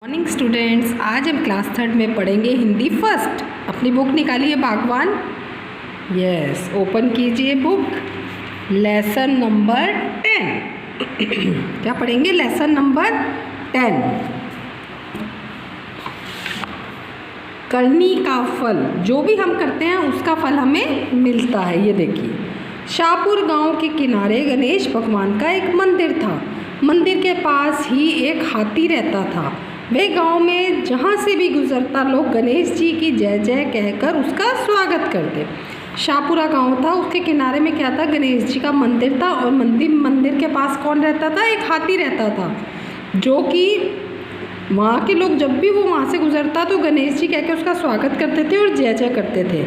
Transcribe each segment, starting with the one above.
Morning students, आज हम class third में पढ़ेंगे हिंदी फर्स्ट। अपनी बुक निकालिए बागवान। यस, ओपन कीजिए बुक। लेसन नंबर 10 क्या पढ़ेंगे? Lesson number 10। करनी का फल। जो भी हम करते हैं उसका फल हमें मिलता है। ये देखिए, शाहपुर गांव के किनारे गणेश भगवान का एक मंदिर था। मंदिर के पास ही एक हाथी रहता था। वे गांव में जहाँ से भी गुजरता लोग गणेश जी की जय जय कहकर उसका स्वागत करते। शाहपुरा गांव था, उसके किनारे में क्या था? गणेश जी का मंदिर था। और मंदिर के पास कौन रहता था? एक हाथी रहता था, जो कि वहाँ के लोग जब भी वो वहाँ से गुजरता तो गणेश जी कह के उसका स्वागत करते थे और जय जय करते थे।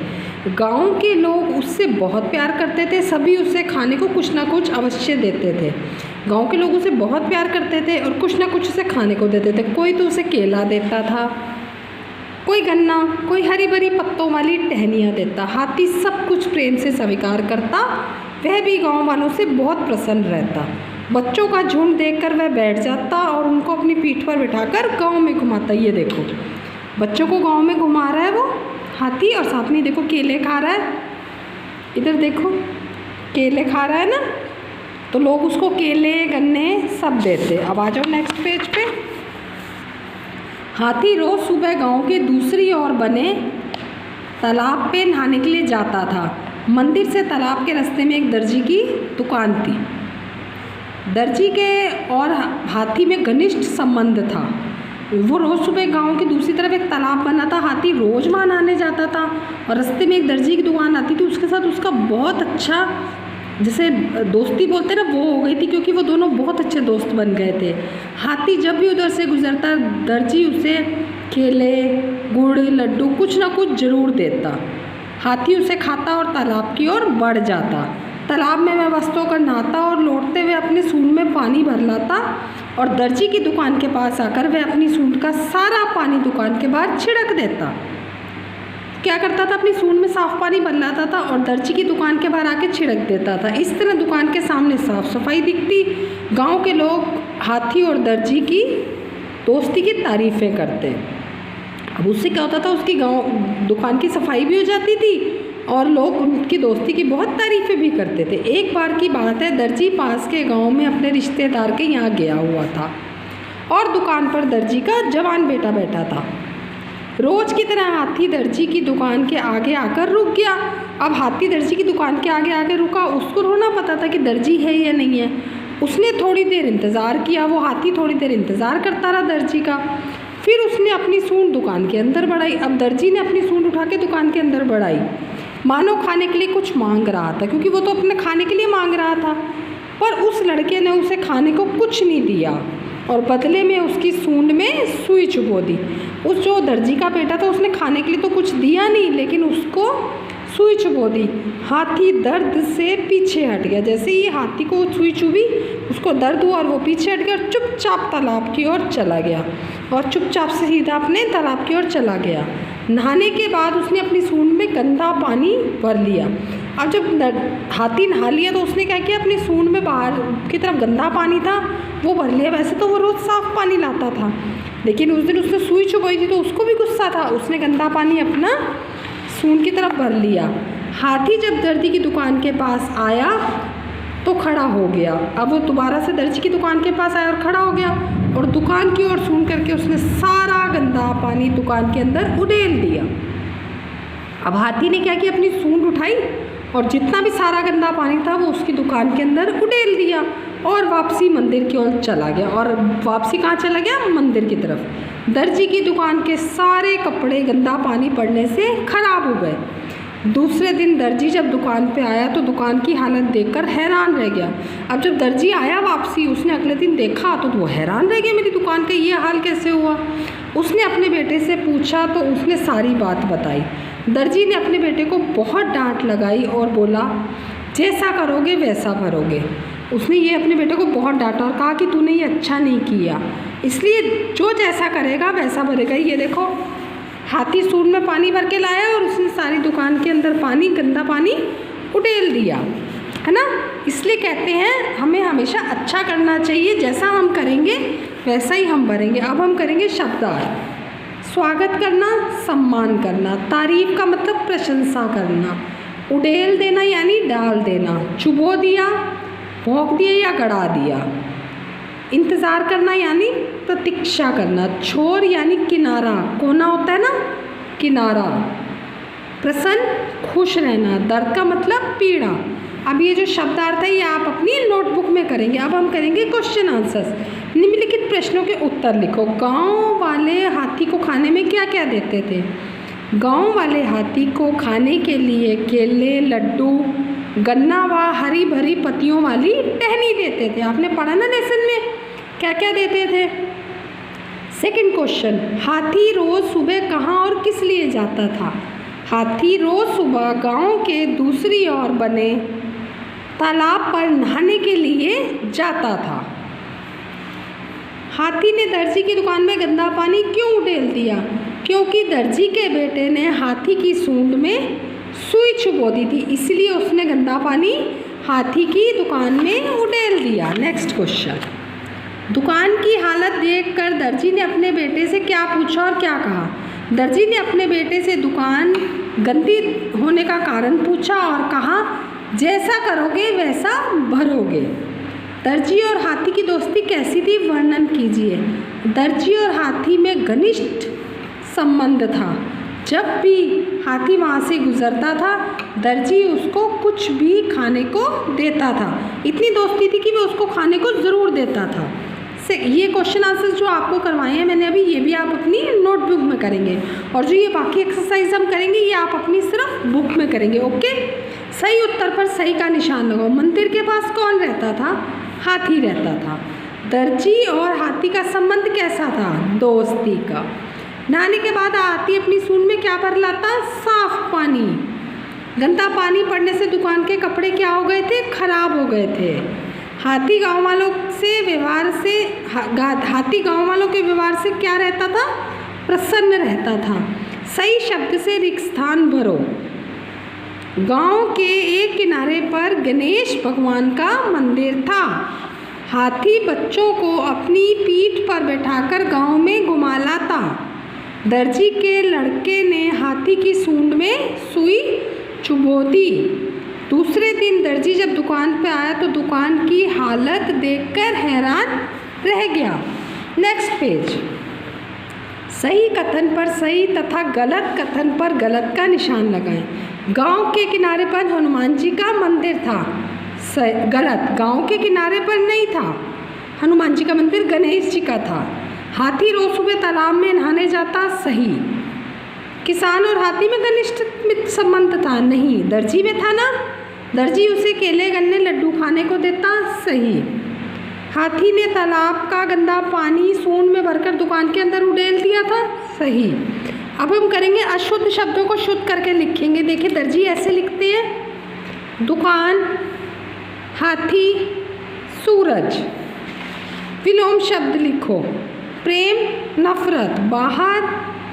गांव के लोग उससे बहुत प्यार करते थे। सभी उससे खाने को कुछ ना कुछ अवश्य देते थे। गांव के लोग उसे बहुत प्यार करते थे और कुछ ना कुछ उसे खाने को देते थे। कोई तो उसे केला देता था, कोई गन्ना, कोई हरी भरी पत्तों वाली टहनियाँ देता। हाथी सब कुछ प्रेम से स्वीकार करता। वह भी गाँव वालों से बहुत प्रसन्न रहता। बच्चों का झुंड देखकर वह बैठ जाता और उनको अपनी पीठ पर बिठाकर गांव में घुमाता। ये देखो, बच्चों को गांव में घुमा रहा है वो हाथी, और साथ में देखो केले खा रहा है। इधर देखो, केले खा रहा है ना, तो लोग उसको केले गन्ने सब देते। अब आ जाओ नेक्स्ट पेज पे। हाथी रोज सुबह गांव के दूसरी ओर बने तालाब पे नहाने के लिए जाता था। मंदिर से तालाब के रास्ते में एक दर्जी की दुकान थी। दर्जी के और हाथी में घनिष्ठ संबंध था। वो रोज़ सुबह गांव की दूसरी तरफ एक तालाब बना था। हाथी रोज़ वहाँ नहाने जाता था और रास्ते में एक दर्जी की दुकान आती थी। उसके साथ उसका बहुत अच्छा, जैसे दोस्ती बोलते ना, वो हो गई थी, क्योंकि वो दोनों बहुत अच्छे दोस्त बन गए थे। हाथी जब भी उधर से गुजरता, दर्जी उसे केले, गुड़, लड्डू कुछ ना कुछ ज़रूर देता। हाथी उसे खाता और तालाब की ओर बढ़ जाता। तालाब में वह मस्त होकर नहाता और लौटते हुए अपने सूंड में पानी भर लाता। और दर्जी की दुकान के पास आकर वह अपनी सूंड का सारा पानी दुकान के बाहर छिड़क देता। क्या करता था? अपनी सूंड में साफ पानी भर लाता था और दर्जी की दुकान के बाहर आके छिड़क देता था। इस तरह दुकान के सामने साफ सफाई दिखती। गांव के लोग हाथी और दर्जी की दोस्ती की तारीफ़ें करते। अब उससे क्या होता था? उसकी गांव दुकान की सफाई भी हो जाती थी और लोग उनकी दोस्ती की बहुत तारीफ़ें भी करते थे। एक बार की बात है, दर्जी पास के गांव में अपने रिश्तेदार के यहाँ गया हुआ था और दुकान पर दर्जी का जवान बेटा बैठा था। रोज़ की तरह हाथी दर्जी की दुकान के आगे आकर रुक गया। अब हाथी दर्जी की दुकान के आगे आगे रुका। उसको थोड़ा पता था कि दर्जी है या नहीं है। उसने थोड़ी देर इंतज़ार किया। वो हाथी थोड़ी देर इंतज़ार करता रहा दर्जी का। फिर उसने अपनी सूंड दुकान के अंदर बढ़ाई। अब दर्जी ने अपनी सूंड उठा के दुकान के अंदर बढ़ाई, मानो खाने के लिए कुछ मांग रहा था, क्योंकि वो तो अपने खाने के लिए मांग रहा था। पर उस लड़के ने उसे खाने को कुछ नहीं दिया और बदले में उसकी सूंड में सुई चुभो दी। उस जो दर्जी का बेटा था, उसने खाने के लिए तो कुछ दिया नहीं, लेकिन उसको सुई चुभो दी। हाथी दर्द से पीछे हट गया। जैसे ही हाथी को सुई चुभी, उसको दर्द हुआ और वो पीछे हट गया और चुपचाप तालाब की ओर चला गया। और चुपचाप से सीधा अपने तालाब की ओर चला गया। नहाने के बाद उसने अपनी सूंड में गंदा पानी भर लिया। अब जब हाथी नहा लिया तो उसने क्या किया? अपनी सूंड में बाहर की तरफ गंदा पानी था वो भर लिया। वैसे तो वो रोज़ साफ़ पानी लाता था, लेकिन उस दिन उसने सुई चुभोई थी तो उसको भी गुस्सा था। उसने गंदा पानी अपना सूंड की तरफ भर लिया। हाथी जब दर्जी की दुकान के पास आया तो खड़ा हो गया। अब वो दोबारा से दर्जी की दुकान के पास आया और खड़ा हो गया और दुकान की ओर सूंड करके उसने सारा गंदा पानी दुकान के अंदर उड़ेल दिया। अब हाथी ने क्या किया? अपनी सूंड उठाई और जितना भी सारा गंदा पानी था वो उसकी दुकान के अंदर उड़ेल दिया और वापसी मंदिर की ओर चला गया। और वापसी कहाँ चला गया? मंदिर की तरफ। दर्जी की दुकान के सारे कपड़े गंदा पानी पड़ने से खराब हो गए। दूसरे दिन दर्जी जब दुकान पे आया तो दुकान की हालत देखकर हैरान रह गया। अब जब दर्जी आया वापसी, उसने अगले दिन देखा तो वो हैरान रह गया, मेरी दुकान का ये हाल कैसे हुआ? उसने अपने बेटे से पूछा तो उसने सारी बात बताई। दर्जी ने अपने बेटे को बहुत डांट लगाई और बोला, जैसा करोगे वैसा भरोगे। उसने ये अपने बेटे को बहुत डांटा और कहा कि तूने ये अच्छा नहीं किया, इसलिए जो जैसा करेगा वैसा भरेगा। ये देखो, हाथी सूंड में पानी भर के लाया और उसने सारी दुकान के अंदर पानी, गंदा पानी उड़ेल दिया। है ना। इसलिए कहते हैं हमें हमेशा अच्छा करना चाहिए, जैसा हम करेंगे वैसा ही हम भरेंगे। अब हम करेंगे शब्दार्थ। स्वागत करना, सम्मान करना। तारीफ का मतलब प्रशंसा करना। उड़ेल देना यानी डाल देना। चुबो दिया, भोंक दिया या गड़ा दिया। इंतज़ार करना यानी प्रतीक्षा करना। छोर यानी किनारा, कोना होता है ना, किनारा। प्रसन्न, खुश रहना। दर्द का मतलब पीड़ा। अब ये जो शब्दार्थ है ये आप अपनी नोटबुक में करेंगे। अब हम करेंगे क्वेश्चन आंसर्स। निम्नलिखित प्रश्नों के उत्तर लिखो। गांव वाले हाथी को खाने में क्या क्या देते थे? गांव वाले हाथी को खाने के लिए केले, लड्डू, गन्ना व हरी भरी पत्तियों वाली टहनी देते थे। आपने पढ़ा ना लेसन में क्या क्या देते थे। सेकंड क्वेश्चन, हाथी रोज़ सुबह कहाँ और किस लिए जाता था? हाथी रोज़ सुबह गांव के दूसरी ओर बने तालाब पर नहाने के लिए जाता था। हाथी ने दर्जी की दुकान में गंदा पानी क्यों उड़ेल दिया? क्योंकि दर्जी के बेटे ने हाथी की सूंड में सुई चुबो दी थी, इसलिए उसने गंदा पानी हाथी की दुकान में उड़ेल दिया। नेक्स्ट क्वेश्चन, दुकान की हालत देखकर दर्जी ने अपने बेटे से क्या पूछा और क्या कहा? दर्जी ने अपने बेटे से दुकान गंदी होने का कारण पूछा और कहा, जैसा करोगे वैसा भरोगे। दर्जी और हाथी की दोस्ती कैसी थी, वर्णन कीजिए। दर्जी और हाथी में घनिष्ठ संबंध था। जब भी हाथी वहाँ से गुजरता था दर्जी उसको कुछ भी खाने को देता था। इतनी दोस्ती थी कि वो उसको खाने को ज़रूर देता था। ये क्वेश्चन आंसर जो आपको करवाए हैं मैंने अभी, ये भी आप अपनी नोटबुक में करेंगे। और जो ये बाकी एक्सरसाइज हम करेंगे ये आप अपनी सिर्फ बुक में करेंगे। ओके, सही उत्तर पर सही का निशान लगाओ। मंदिर के पास कौन रहता था? हाथी रहता था। दर्जी और हाथी का संबंध कैसा था? दोस्ती का। नहाने के बाद हाथी अपनी सूंड में क्या भर लाता? साफ पानी। गंदा पानी पड़ने से दुकान के कपड़े क्या हो गए थे? खराब हो गए थे। हाथी गांव वालों के व्यवहार से क्या रहता था? प्रसन्न रहता था। सही शब्द से रिक्त स्थान भरो। गांव के एक किनारे पर गणेश भगवान का मंदिर था। हाथी बच्चों को अपनी पीठ पर बैठाकर गांव में घुमा लाता। दर्जी के लड़के ने हाथी की सूंड में सुई चुभो दी। दूसरे दिन दर्जी जब दुकान पर आया तो दुकान की हालत देखकर हैरान रह गया। Next page. सही कथन पर सही तथा गलत कथन पर गलत का निशान लगाएं। गांव के किनारे पर हनुमान जी का मंदिर था। गलत, गांव के किनारे पर नहीं था। हनुमान जी का मंदिर गणेश जी का था। हाथी रोज सुबह तालाब में नहाने जाता। सही। किसान और हाथी में घनिष्ठ संबंध था। नहीं। दर्जी में था ना, दर्जी उसे केले, गन्ने, लड्डू खाने को देता। सही। हाथी ने तालाब का गंदा पानी सूंड में भरकर दुकान के अंदर उड़ेल दिया था। सही। अब हम करेंगे अशुद्ध शब्दों को शुद्ध करके लिखेंगे। देखिए दर्जी ऐसे लिखते हैं, दुकान, हाथी, सूरज। विलोम शब्द लिखो, प्रेम, नफरत, बाहर,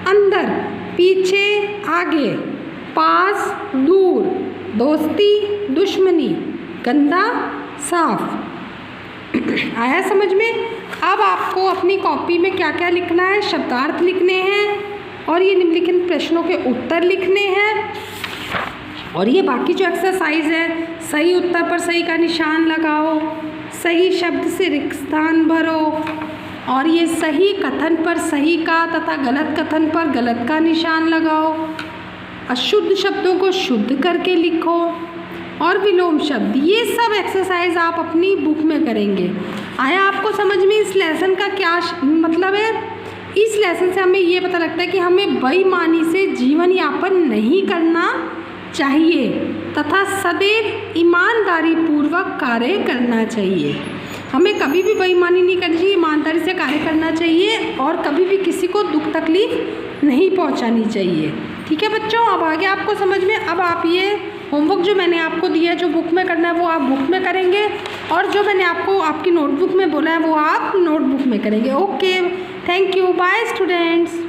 अंदर, पीछे, आगे, पास, दूर, दोस्ती, दुश्मनी, गंदा, साफ। आया समझ में? अब आपको अपनी कॉपी में क्या क्या लिखना है? शब्दार्थ लिखने हैं और ये निम्नलिखित प्रश्नों के उत्तर लिखने हैं। और ये बाकी जो एक्सरसाइज है, सही उत्तर पर सही का निशान लगाओ, सही शब्द से रिक्त स्थान भरो, और ये सही कथन पर सही का तथा गलत कथन पर गलत का निशान लगाओ। अशुद्ध शब्दों को शुद्ध करके लिखो और विलोम शब्द। ये सब एक्सरसाइज आप अपनी बुक में करेंगे। आया आपको समझ में इस लेसन का क्या मतलब है? इस लेसन से हमें ये पता लगता है कि हमें बेईमानी से जीवन यापन नहीं करना चाहिए तथा सदैव ईमानदारी पूर्वक कार्य करना चाहिए। हमें कभी भी बेईमानी नहीं करनी चाहिए, ईमानदारी से कार्य करना चाहिए और कभी भी किसी को दुख तकलीफ नहीं पहुंचानी चाहिए। ठीक है बच्चों, अब आगे आपको समझ में। अब आप ये होमवर्क जो मैंने आपको दिया है, जो बुक में करना है वो आप बुक में करेंगे, और जो मैंने आपको आपकी नोटबुक में बोला है वो आप नोटबुक में करेंगे। Okay, thank you, bye students.